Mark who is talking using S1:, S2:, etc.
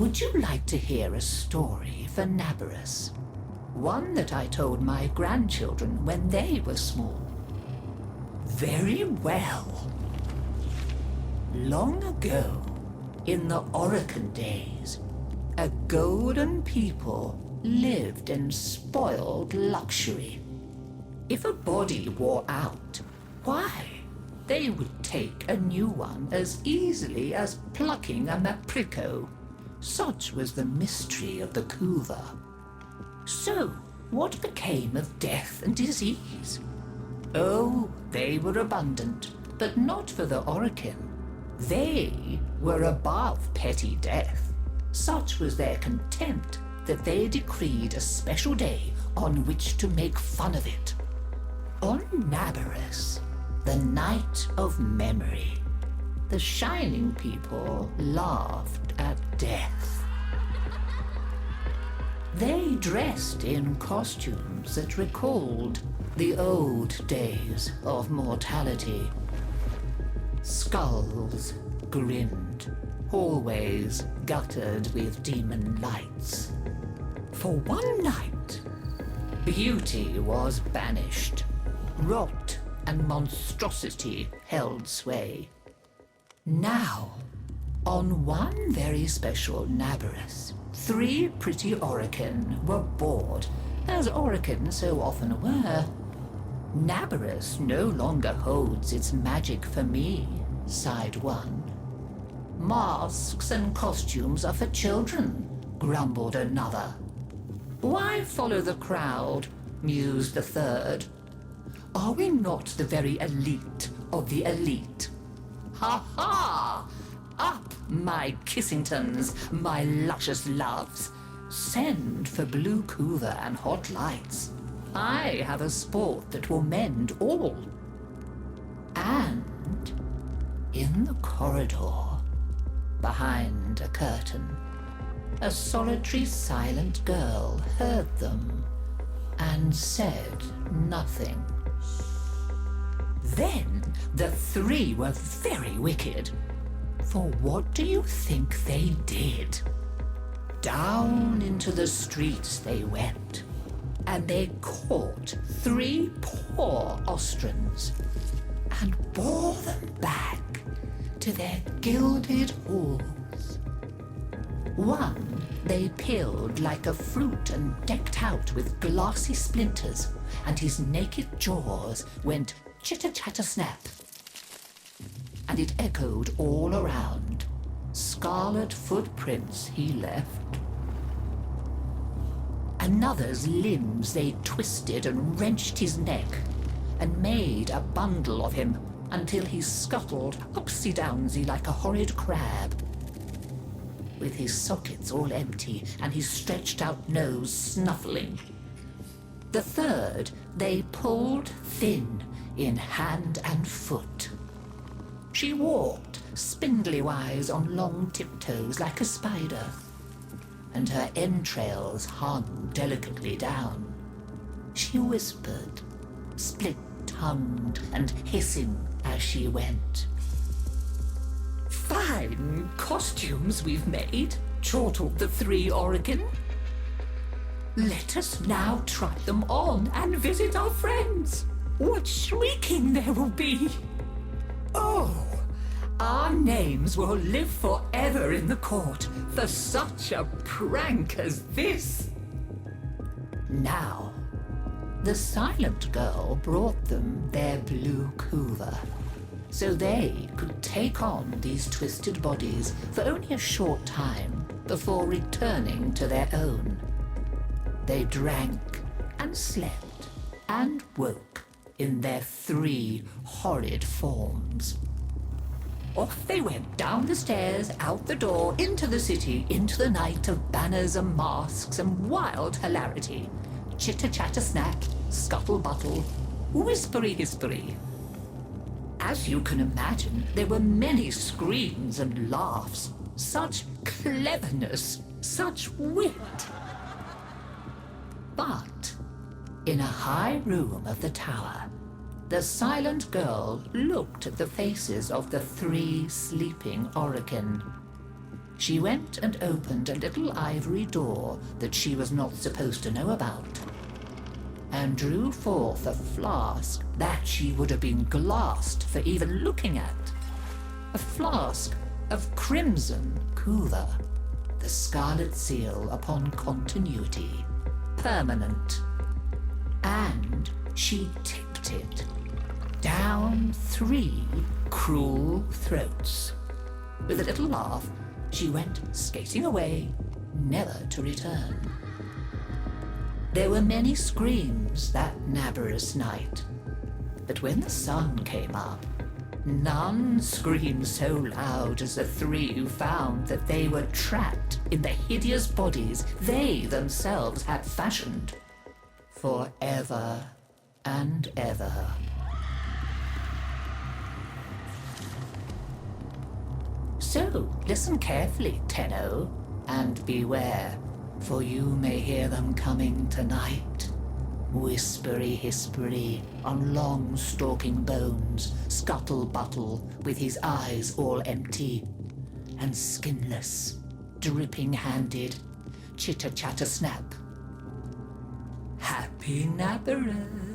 S1: Would you like to hear a story for Naberus? One that I told my grandchildren when they were small. Very well. Long ago, in the Orokin days, a golden people lived in spoiled luxury. If a body wore out, why, they would take a new one as easily as plucking a maprico. Such was the mystery of the Kuva. So, what became of death and disease? Oh, they were abundant, but not for the Orokin. They were above petty death. Such was their contempt that they decreed a special day on which to make fun of it. On Naberus, the night of memory, the shining people laughed at death. They dressed in costumes that recalled the old days of mortality. Skulls grinned, hallways guttered with demon lights. For one night, beauty was banished. Rot and monstrosity held sway. Now, on one very special Naberus, 3 pretty Orokin were bored, as Orokin so often were. Naberus no longer holds its magic for me, sighed one. Masks and costumes are for children, grumbled another. Why follow the crowd, mused the third. Are we not the very elite of the elite? Ha ha! Up, my Kissingtons, my luscious loves. Send for blue Kuva and hot lights. I have a sport that will mend all. And in the corridor, behind a curtain, a solitary silent girl heard them and said nothing. Then the 3 were very wicked. For what do you think they did? Down into the streets they went, and they caught 3 poor Ostrans and bore them back to their gilded halls. One they peeled like a fruit and decked out with glassy splinters, and his naked jaws went chitter-chatter-snap. And it echoed all around. Scarlet footprints he left. Another's limbs they twisted and wrenched his neck, and made a bundle of him until he scuttled upsy-downsy like a horrid crab, with his sockets all empty and his stretched-out nose snuffling. The third they pulled thin in hand and foot. She walked spindly-wise on long tiptoes like a spider, and her entrails hung delicately down. She whispered, split-tongued and hissing as she went. Fine costumes we've made, chortled the 3 Orokin. Let us now try them on and visit our friends. What shrieking there will be! Oh, our names will live forever in the court for such a prank as this. Now, the silent girl brought them their blue Kuva, so they could take on these twisted bodies for only a short time before returning to their own. They drank and slept and woke in their 3 horrid forms. Off they went down the stairs, out the door, into the city, into the night of banners and masks and wild hilarity. Chitter-chatter-snap, scuttle-buttle, whispery-hispery. As you can imagine, there were many screams and laughs. Such cleverness, such wit. But in a high room of the tower, the silent girl looked at the faces of the 3 sleeping Orokin. she went and opened a little ivory door that she was not supposed to know about, and drew forth a flask that she would have been glassed for even looking at. A flask of crimson Kuva, the scarlet seal upon continuity, permanent. And she tipped it down 3 cruel throats. With a little laugh, she went skating away, never to return. There were many screams that Naberus night, but when the sun came up, none screamed so loud as the 3 who found that they were trapped in the hideous bodies they themselves had fashioned forever and ever. So, listen carefully, Tenno, and beware, for you may hear them coming tonight. Whispery-hispery on long stalking bones, scuttle-buttle with his eyes all empty, and skinless, dripping-handed, chitter-chatter-snap. Happy Naberus!